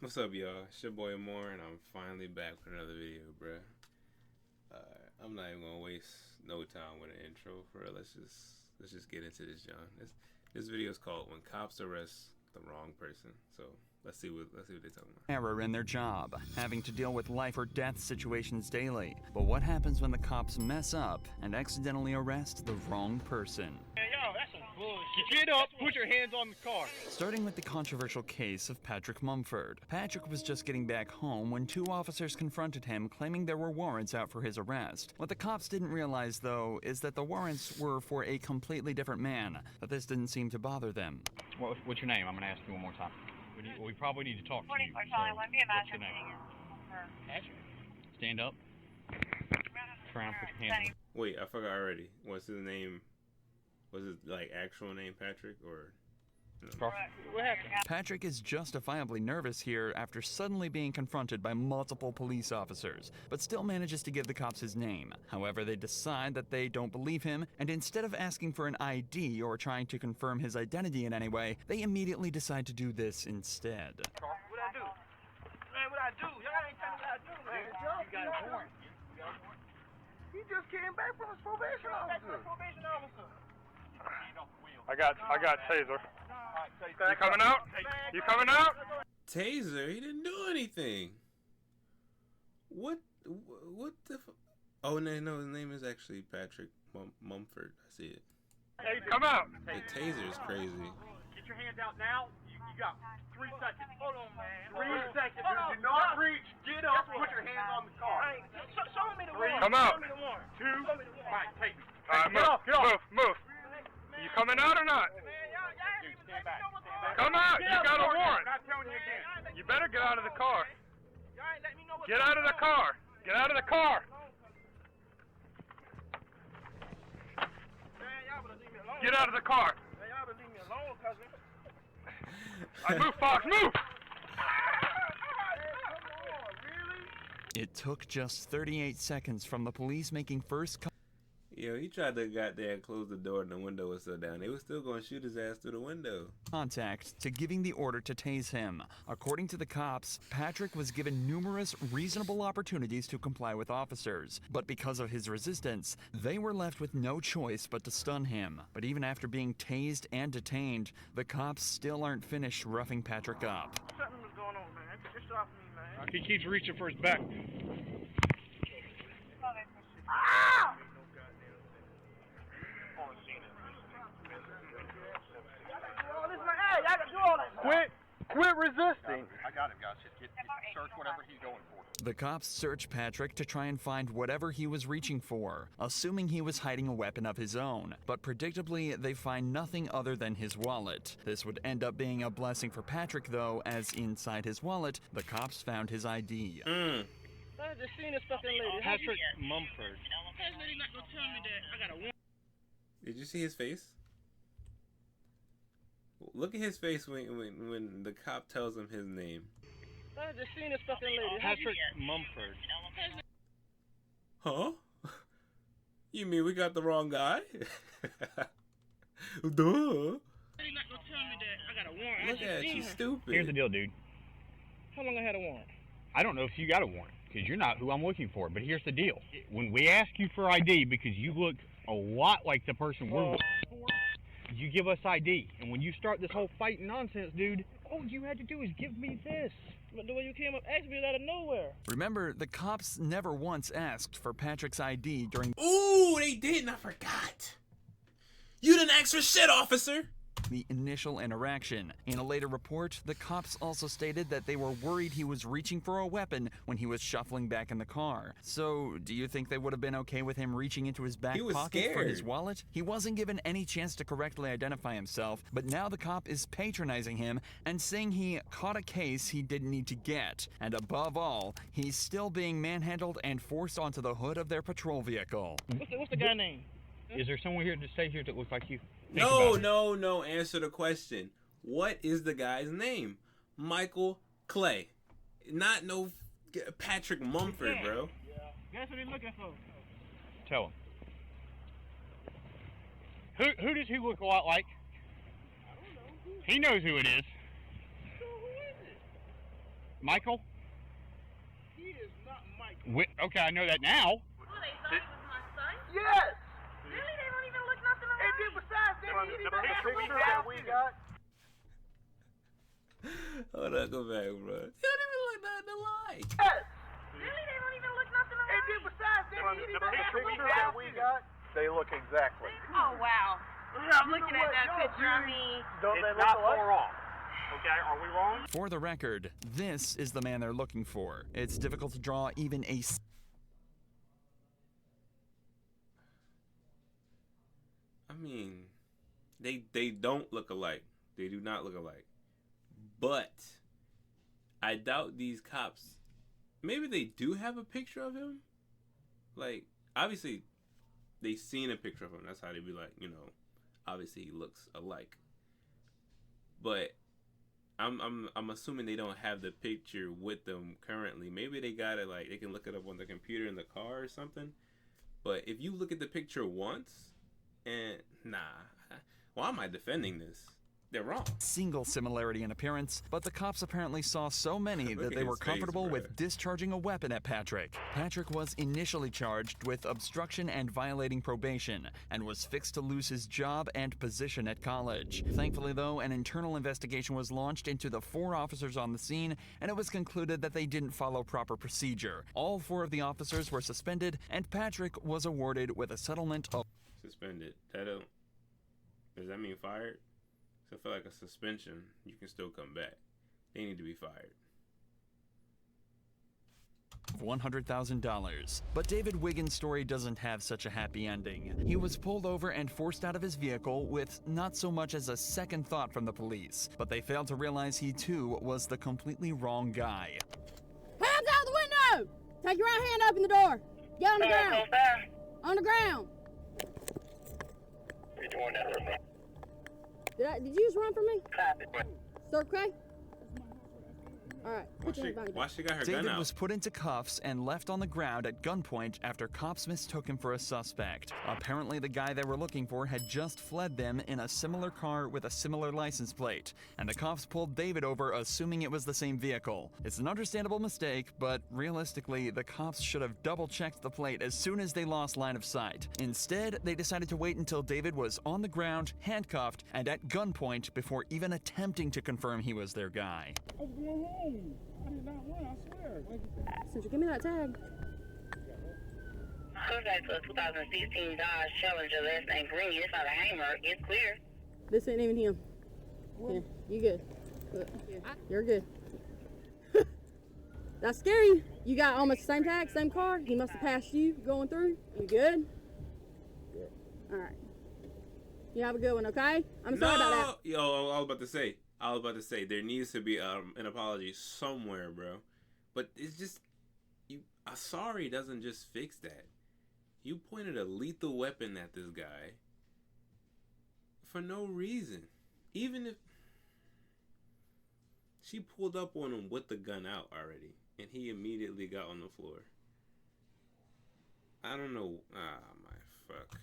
What's up, y'all? It's your boy Amour, and I'm finally back with another video, bruh. I'm not even gonna waste no time with an intro. For real. Let's just get into this, John. This video is called "When Cops Arrest the Wrong Person." So let's see what they're talking about. Error in their job, having to deal with life or death situations daily. But what happens when the cops mess up and accidentally arrest the wrong person? That's some bullshit. Get up, put your hands on the car. Starting with the controversial case of Patrick Mumford. Patrick was just getting back home when two officers confronted him, claiming there were warrants out for his arrest. What the cops didn't realize, though, is that the warrants were for a completely different man, but this didn't seem to bother them. What's your name? I'm going to ask you one more time. We probably need to talk to you. So, what's your name? Patrick. Stand up. Turn around, put your hands on. Wait, I forgot already. What's his name? Was his actual name Patrick or? No? What happened? Patrick is justifiably nervous here after suddenly being confronted by multiple police officers, but still manages to give the cops his name. However, they decide that they don't believe him, and instead of asking for an ID or trying to confirm his identity in any way, they immediately decide to do this instead. What I do? Man, what I do? Y'all ain't telling me what I do, man. You got a warrant. He just came back from his probation officer. I got taser. You coming out? You coming out? Taser? He didn't do anything. What the? Oh no, his name is actually Patrick Mumford. I see it. Hey, come out. The taser is crazy. Get your hands out now. You got 3 seconds. Hold on, man. 3 seconds. Do not reach. Get up. Put your hands on the car. Show me the warrant. Come out. Show me the warrant. 2. Show me the warrant. Mike, take me. All right, move. You coming out or not? Dude, stand back. Come out. You got a warrant. I'm not telling you again. You better get out of the car. Y'all ain't letting me know what's Get out of the car. Get out of the car. Man, y'all better leave me alone. Get out of the car. Man, y'all better leave me alone, cousin. All right, move, Fox. Move. It took just 38 seconds from the police making first Yo, he tried to goddamn close the door and the window was still down. They was still gonna shoot his ass through the window. contact to giving the order to tase him. According to the cops, Patrick was given numerous reasonable opportunities to comply with officers, but because of his resistance, they were left with no choice but to stun him. But even after being tased and detained, the cops still aren't finished roughing Patrick up. Something was going on, man. Just off me, man. He keeps reaching for his back. Ah! Quit resisting. I got him, guys. Just search whatever he's going for. The cops search Patrick to try and find whatever he was reaching for, assuming he was hiding a weapon of his own. But predictably, they find nothing other than his wallet. This would end up being a blessing for Patrick, though, as inside his wallet, the cops found his ID. I just seen this fucking lady. Patrick Mumford. This lady not gonna tell me that I got a warrant. Did you see his face? Look at his face when the cop tells him his name. I just seen this fucking lady. Patrick Mumford. Huh? You mean we got the wrong guy? Duh. Lady not gonna tell me that I got a warrant. Look at you, stupid. Here's the deal, dude. How long I had a warrant? I don't know if you got a warrant, because you're not who I'm looking for, but here's the deal. When we ask you for ID, because you look a lot like the person we're looking for, you give us ID. And when you start this whole fighting nonsense, dude, all you had to do is give me this. But the way you came up, asked me out of nowhere. Remember, the cops never once asked for Patrick's ID during Ooh, they didn't. I forgot. You didn't ask for shit, officer. the initial interaction. In a later report, the cops also stated that they were worried he was reaching for a weapon when he was shuffling back in the car. So, do you think they would have been okay with him reaching into his back pocket for his wallet? He wasn't given any chance to correctly identify himself, but now the cop is patronizing him and saying he caught a case he didn't need to get. And above all, he's still being manhandled and forced onto the hood of their patrol vehicle. What's the guy name? Is there someone here to stay here that looks like you? No. Answer the question. What is the guy's name? Michael Clay. Not no Patrick Mumford, bro. That's what he's looking for. Tell him. Who does he look a lot like? I don't know. He knows who it is. So who is Michael? He is not Michael. Okay, I know that now. Well, they thought he was my son? Yes! Really? They don't even look nothing And alike? then besides that, he The didn't picture have that we got. Hold on, go back, bro. They don't even look nothing alike. Yes! Really? They don't even look nothing And then alike? besides that, he The didn't have picture that we got, they look exactly. Oh, wow. I'm looking at that picture. I mean, Don't they It's look not alike? far off. Okay, are we wrong? For the record, this is the man they're looking for. It's difficult to draw even a I mean, they don't look alike. They do not look alike. But I doubt these cops. Maybe they do have a picture of him. Like, obviously, they seen a picture of him. That's how they be like, you know, obviously he looks alike. But I'm assuming they don't have the picture with them currently. Maybe they got it, like, they can look it up on the computer in the car or something. But if you look at the picture once, and why am I defending this? They're wrong. single similarity in appearance, but the cops apparently saw so many Look that at they were his face, comfortable bruh. with discharging a weapon at Patrick. Patrick was initially charged with obstruction and violating probation, and was fixed to lose his job and position at college. Thankfully, though, an internal investigation was launched into the 4 officers on the scene, and it was concluded that they didn't follow proper procedure. All 4 of the officers were suspended, and Patrick was awarded with a settlement of Suspended. Does that mean fired? So I feel like a suspension, you can still come back. They need to be fired. $100,000. But David Wiggins' story doesn't have such a happy ending. He was pulled over and forced out of his vehicle with not so much as a second thought from the police, but they failed to realize he too was the completely wrong guy. Hands out the window! Take your right hand, open the door. Get on the ground. On the ground. Did you just run from me? Sir, okay? All right. Put your hand behind your Why back. she got her David gun out? was put into cuffs and left on the ground at gunpoint after cops mistook him for a suspect. Apparently, the guy they were looking for had just fled them in a similar car with a similar license plate, and the cops pulled David over assuming it was the same vehicle. It's an understandable mistake, but realistically, the cops should have double-checked the plate as soon as they lost line of sight. Instead, they decided to wait until David was on the ground, handcuffed, and at gunpoint before even attempting to confirm he was their guy. I'm going home. I did not run, I swear. Since you give me that tag. Comes back to a 2016 Dodge Challenger, last name Green. It's not a Hammer. It's clear. This ain't even him. Yeah, you good. Look, you're good. That's scary. You got almost the same tag, same car. He must have passed you going through. You good? Good. All right. You have a good one, okay? I'm sorry about that. Yo, I was about to say there needs to be an apology somewhere, bro. But it's just a sorry doesn't just fix that. You pointed a lethal weapon at this guy for no reason. Even if she pulled up on him with the gun out already, and he immediately got on the floor. I don't know. Ah, my fuck.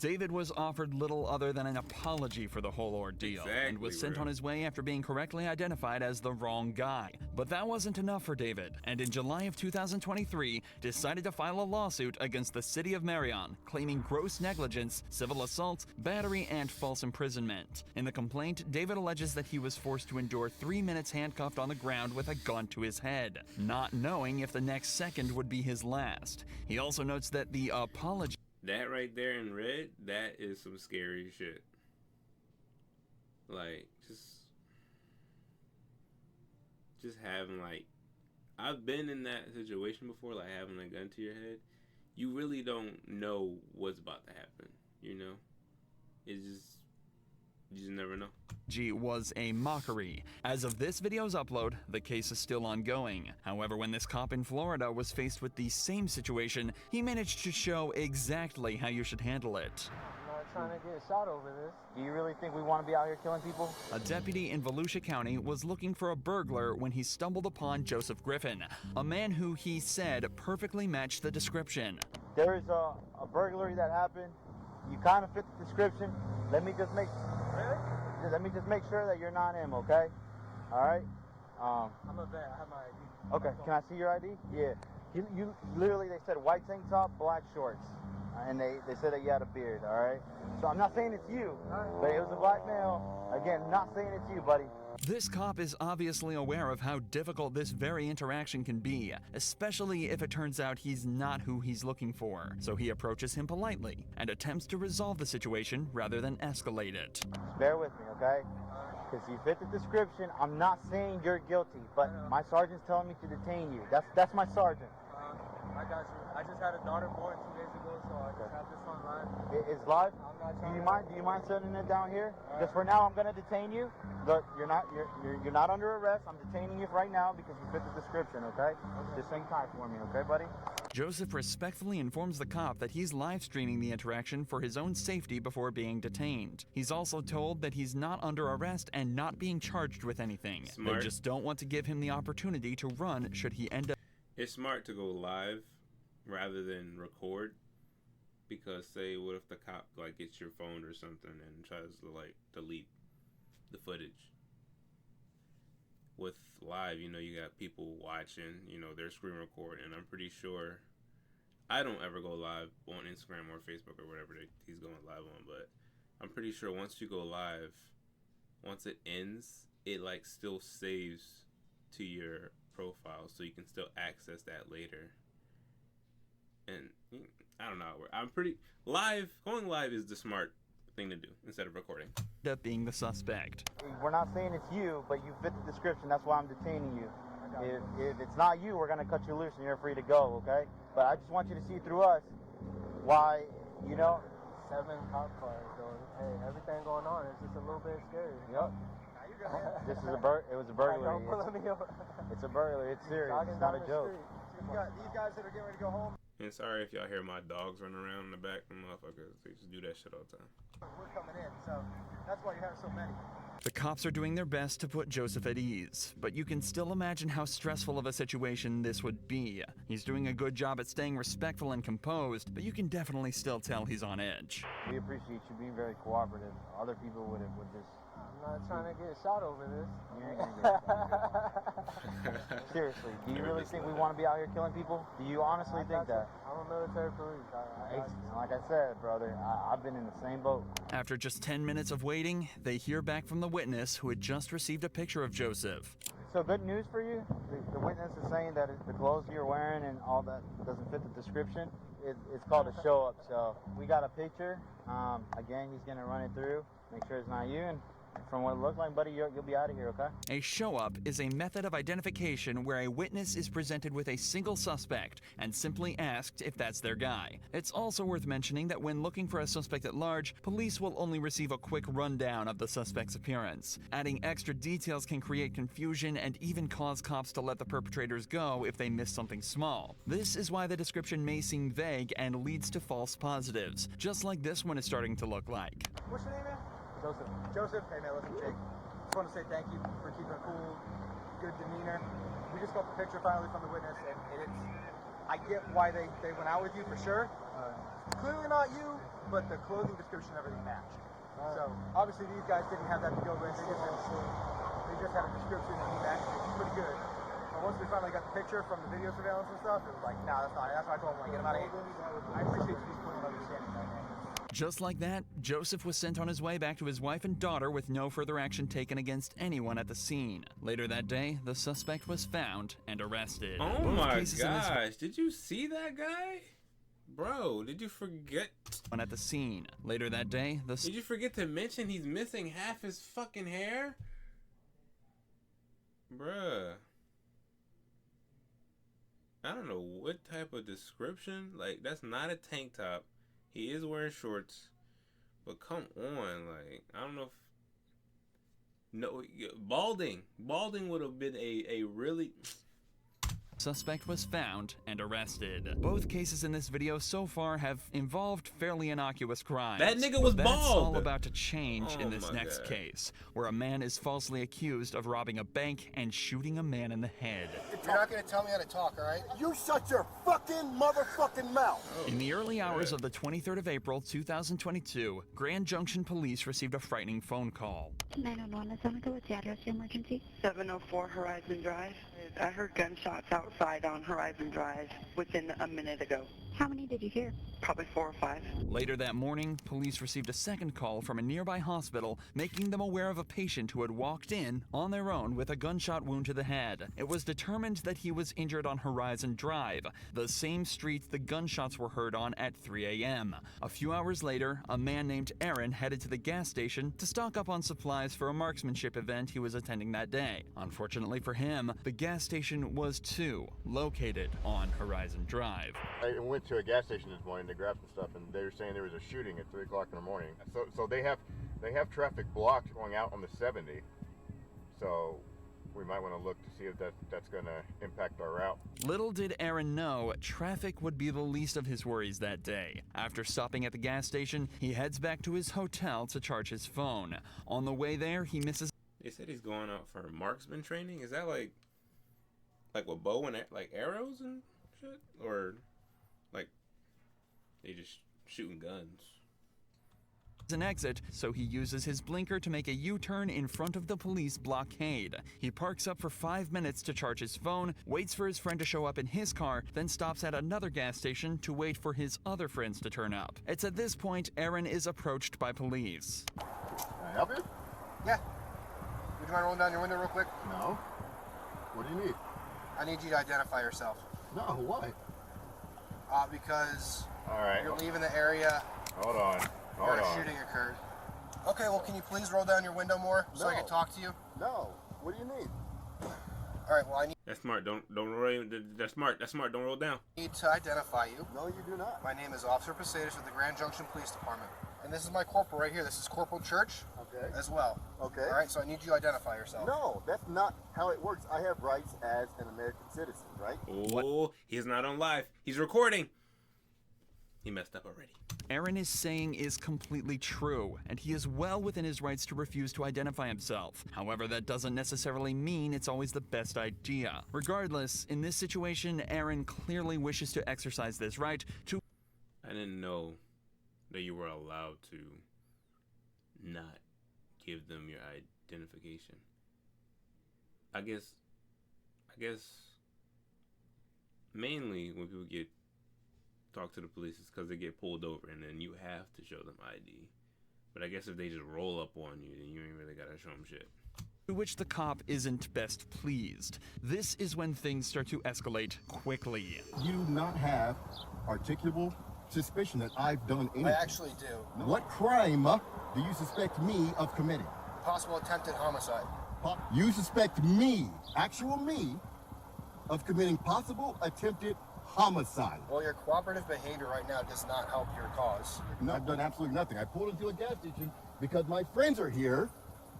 David was offered little other than an apology for the whole ordeal and was Exactly, sent bro. on his way after being correctly identified as the wrong guy. But that wasn't enough for David, and in July of 2023, decided to file a lawsuit against the city of Marion, claiming gross negligence, civil assault, battery, and false imprisonment. In the complaint, David alleges that he was forced to endure 3 minutes handcuffed on the ground with a gun to his head, not knowing if the next second would be his last. He also notes that the apology That right there in red, that is some scary shit. Like, just having, like, I've been in that situation before, like having a gun to your head. You really don't know what's about to happen, you know? It's just, you just never know. was a mockery. As of this video's upload, the case is still ongoing. However, when this cop in Florida was faced with the same situation, he managed to show exactly how you should handle it. I'm not trying to get shot over this. Do you really think we want to be out here killing people? A deputy in Volusia County was looking for a burglar when he stumbled upon Joseph Griffin, a man who he said perfectly matched the description. There's a burglary that happened. You kind of fit the description. Let me just make sure that you're not him, okay? All right? I'm a vet. I have my ID. Okay, can I see your ID? Yeah. You literally, they said white tank top, black shorts. And they said that you had a beard, all right? So I'm not saying it's you, but it was a black male. Again, not saying it's you, buddy. This cop is obviously aware of how difficult this very interaction can be, especially if it turns out he's not who he's looking for. So he approaches him politely and attempts to resolve the situation rather than escalate it. Just bear with me, okay? Because you fit the description. I'm not saying you're guilty, but my sergeant's telling me to detain you. That's my sergeant. I got you. I just had a daughter born 2 days ago, so I just have this on live. It's live? Do you mind setting it down here? Because for now I'm gonna detain you. Look, you're not under arrest. I'm detaining you right now because you fit the description, okay? Just hang tight for me, okay, buddy? Joseph respectfully informs the cop that he's live streaming the interaction for his own safety before being detained. He's also told that he's not under arrest and not being charged with anything. Smart. They just don't want to give him the opportunity to run should he end up. It's smart to go live rather than record, because say what if the cop like gets your phone or something and tries to like delete the footage. With live, you know, you got people watching, you know, they're screen recording, and I'm pretty sure I don't ever go live on Instagram or Facebook or whatever he's going live on, but I'm pretty sure once you go live, once it ends, it like still saves to your profile, so you can still access that later. And I don't know how it works. I'm pretty going live is the smart thing to do instead of recording. Up being the suspect. We're not saying it's you, but you fit the description. That's why I'm detaining you. If it's not you, we're gonna cut you loose and you're free to go, okay? But I just want you to see through us why, you know. 7 cop cars, so hey, everything going on is just a little bit scary. Yep. It was a burglary. It's a burglary. It's serious. It's not a joke. These guys that are getting ready to go home. And sorry if y'all hear my dogs running around in the back, them motherfuckers. They just do that shit all the time. We're coming in, so that's why you have so many. The cops are doing their best to put Joseph at ease, but you can still imagine how stressful of a situation this would be. He's doing a good job at staying respectful and composed, but you can definitely still tell he's on edge. We appreciate you being very cooperative. Other people would just... I'm not trying to get shot over this. You ain't gonna get shot. Seriously, do you really think we want to be out here killing people? Do you honestly think that? I'm a military police. Like I said, brother, I've been in the same boat. After just 10 minutes of waiting, they hear back from the witness who had just received a picture of Joseph. So good news for you. The witness is saying that the clothes you're wearing and all that doesn't fit the description. It's called a show up. So we got a picture. Again, he's gonna run it through, make sure it's not you, and from what it looks like, buddy, you'll be out of here, okay? A show-up is a method of identification where a witness is presented with a single suspect and simply asked if that's their guy. It's also worth mentioning that when looking for a suspect at large, police will only receive a quick rundown of the suspect's appearance. Adding extra details can create confusion and even cause cops to let the perpetrators go if they miss something small. This is why the description may seem vague and leads to false positives, just like this one is starting to look like. What's your name, man? Joseph, hey man, listen, Jake. Just want to say thank you for keeping a cool, good demeanor. We just got the picture finally from the witness, and I get why they went out with you for sure. Clearly not you, but the clothing description, everything matched. So obviously these guys didn't have that to go with. They just had a description and he matched it. It's pretty good. But once we finally got the picture from the video surveillance and stuff, it was like, nah, that's not it. That's why I told him, like, get him out of here. I appreciate you just putting understanding on that. Just like that, Joseph was sent on his way back to his wife and daughter with no further action taken against anyone at the scene. Later that day, the suspect was found and arrested. Oh my gosh, did you see that guy? Bro, did you forget? At the scene. Later that day, did you forget to mention he's missing half his fucking hair? Bruh. I don't know what type of description. Like, that's not a tank top. He is wearing shorts, but come on, like, I don't know if... No, balding would have been a really... Suspect was found and arrested. Both cases in this video so far have involved fairly innocuous crimes. That nigga was but that's bald. all about to change in this my next God. case, where a man is falsely accused of robbing a bank and shooting a man in the head. You're not gonna tell me how to talk, all right? You shut your fucking motherfucking mouth. In the early hours of the 23rd of April, 2022, Grand Junction Police received a frightening phone call. 911, what's the address of your emergency? 704 Horizon Drive. I heard gunshots outside on Horizon Drive within a minute ago. How many did you hear? Probably 4 or 5. Later that morning, police received a second call from a nearby hospital, making them aware of a patient who had walked in on their own with a gunshot wound to the head. It was determined that he was injured on Horizon Drive, the same street the gunshots were heard on at 3 a.m. A few hours later, a man named Aaron headed to the gas station to stock up on supplies for a marksmanship event he was attending that day. Unfortunately for him, the gas station was too located on Horizon Drive. I went to a gas station this morning to grab some stuff, and they were saying there was a shooting at 3 o'clock in the morning. So they have traffic blocked going out on the 70. So we might want to look to see if that's going to impact our route. Little did Aaron know, traffic would be the least of his worries that day. After stopping at the gas station, he heads back to his hotel to charge his phone. On the way there, he misses... They said he's going out for marksman training. Is that like with bow and like arrows and shit, or like they just shooting guns? An exit, so he uses his blinker to make a U-turn in front of the police blockade. He parks up for 5 minutes to charge his phone, waits for his friend to show up in his car, then stops at another gas station to wait for his other friends to turn up. It's at this point Aaron is approached by police. Can I help you? Yeah. Would you mind rolling down your window real quick? No. What do you need? I need you to identify yourself. No, why? Because all right. You're leaving the area. Hold on. Where a shooting occurred. Okay, well, can you please roll down your window more so I can talk to you? No. What do you need? All right, well, I need... That's smart. Don't roll. That's smart. That's smart. Don't roll down. I need to identify you. No, you do not. My name is Officer Posadas with the Grand Junction Police Department. And this is my corporal right here. This is Corporal Church. Okay. As well. Okay. All right, so I need you to identify yourself. No, that's not how it works. I have rights as an American citizen, right? Oh, he's not on live. He's recording. He messed up already. Aaron is saying is completely true, and he is well within his rights to refuse to identify himself. However, that doesn't necessarily mean it's always the best idea. Regardless, in this situation, Aaron clearly wishes to exercise this right to... I didn't know that you were allowed to not give them your identification. I guess mainly when people talk to the police is because they get pulled over and then you have to show them ID. But I guess if they just roll up on you, then you ain't really gotta show them shit. To which the cop isn't best pleased. This is when things start to escalate quickly. You do not have articulable suspicion that I've done anything. I actually do. What crime do you suspect me of committing? Possible attempted homicide. You suspect me, actual me, of committing possible attempted homicide. Well, your cooperative behavior right now does not help your cause. No, I've done absolutely nothing. I pulled into a gas station because my friends are here,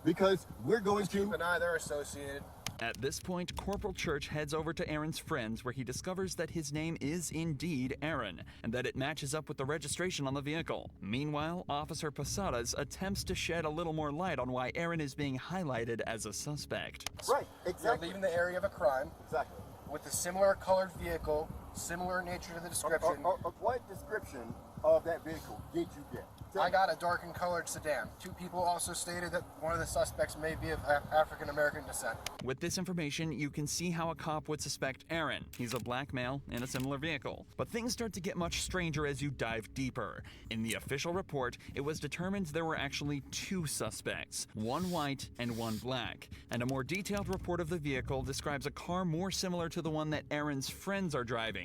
because we're going to... Keep an eye, they're associated. At this point, Corporal Church heads over to Aaron's friends where he discovers that his name is indeed Aaron, and that it matches up with the registration on the vehicle. Meanwhile, Officer Posadas attempts to shed a little more light on why Aaron is being highlighted as a suspect. Right, exactly. You're leaving the area of a crime. Exactly. With a similar colored vehicle, similar nature to the description. What description of that vehicle did you get? I got a darkened colored sedan. 2 people also stated that one of the suspects may be of African American descent. With this information, you can see how a cop would suspect Aaron. He's a black male in a similar vehicle. But things start to get much stranger as you dive deeper. In the official report, it was determined there were actually 2 suspects, one white and one black. And a more detailed report of the vehicle describes a car more similar to the one that Aaron's friends are driving.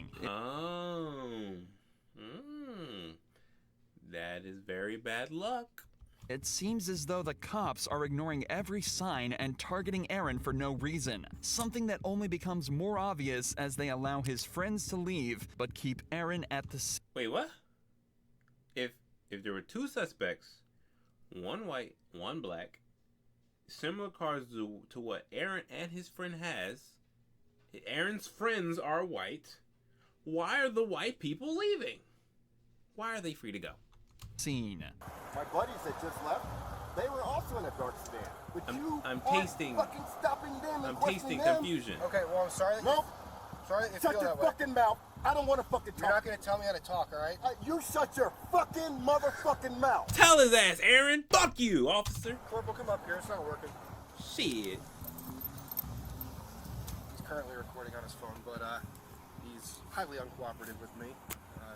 That is very bad luck. It seems as though the cops are ignoring every sign and targeting Aaron for no reason. Something that only becomes more obvious as they allow his friends to leave, but keep Aaron at the scene. Wait, what? If there were 2 suspects, one white, one black, similar cars to what Aaron and his friend has, Aaron's friends are white. Why are the white people leaving? Why are they free to go? Scene. My buddies that just left, they were also in a dark sedan. But I'm aren't tasting. fucking stopping them and I'm questioning tasting them. confusion. Okay, well, I'm sorry. Nope. Sorry that you Shut feel your that way. fucking mouth. I don't want to fucking talk. You're not going to tell me how to talk, all right? You shut your fucking motherfucking mouth. Tell his ass, Aaron. Fuck you, officer. Corporal, come up here. It's not working. Shit. He's currently recording on his phone, but he's highly uncooperative with me,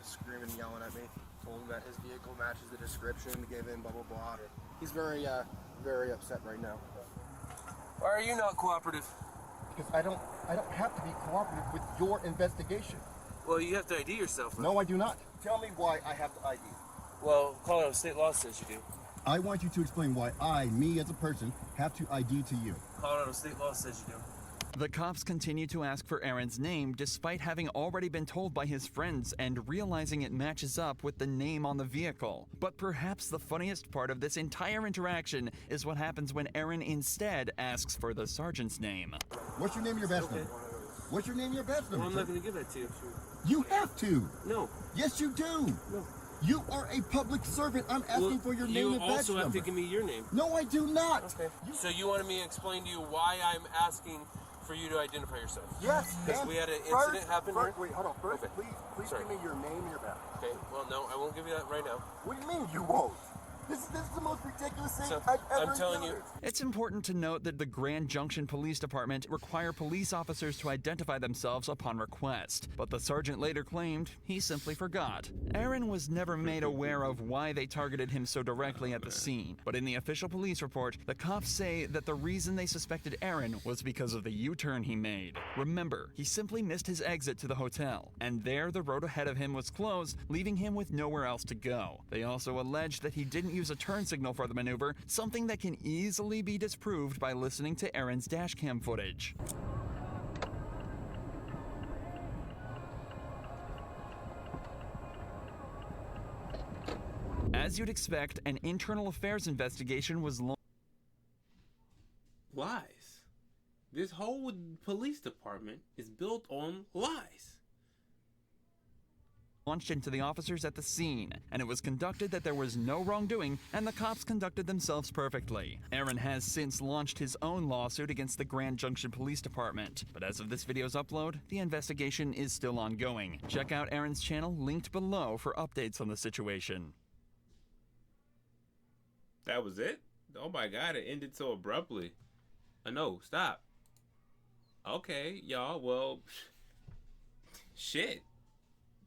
screaming and yelling at me. Told him that his vehicle matches the description, gave in, blah, blah, blah. He's very, very upset right now. Why are you not cooperative? Because I don't have to be cooperative with your investigation. Well, you have to ID yourself. Though. No, I do not. Tell me why I have to ID. Well, Colorado state law says you do. I want you to explain why I, me as a person, have to ID to you. Colorado state law says you do. The cops continue to ask for Aaron's name despite having already been told by his friends and realizing it matches up with the name on the vehicle. But perhaps the funniest part of this entire interaction is what happens when Aaron instead asks for the sergeant's name. What's your name and your badge number? What's your name and your badge number? Well, I'm not going to give that to you. You have to. No. Yes, you do. No. You are a public servant. I'm asking for your name and badge number. You also have to give me your name. No, I do not. Okay. So you wanted me to explain to you why I'm asking for you to identify yourself? Yes. Because we had an incident happen here. Wait, hold on. First, okay. please give me your name and your badge. Okay. Well, no, I won't give you that right now. What do you mean you won't? This is the most ridiculous thing So, I've ever I'm telling encountered. It's important to note that the Grand Junction Police Department require police officers to identify themselves upon request, but the sergeant later claimed he simply forgot. Aaron was never made aware of why they targeted him so directly at the scene, but in the official police report, the cops say that the reason they suspected Aaron was because of the U-turn he made. Remember, he simply missed his exit to the hotel, and there the road ahead of him was closed, leaving him with nowhere else to go. They also alleged that he didn't use a turn signal for the maneuver, something that can easily be disproved by listening to Aaron's dashcam footage. As you'd expect, an internal affairs investigation was Lies. This whole police department is built on lies. Launched into the officers at the scene, and it was conducted that there was no wrongdoing, and the cops conducted themselves perfectly. Aaron has since launched his own lawsuit against the Grand Junction Police Department, but as of this video's upload, the investigation is still ongoing. Check out Aaron's channel linked below for updates on the situation. That was it? Oh my god, it ended so abruptly. No, stop. Okay, y'all, well, shit.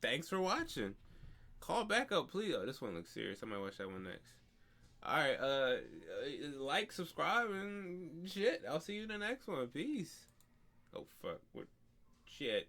Thanks for watching. Call back up, please. Oh, this one looks serious. I might watch that one next. Alright, like, subscribe, and shit. I'll see you in the next one. Peace. Oh, fuck. What? Shit.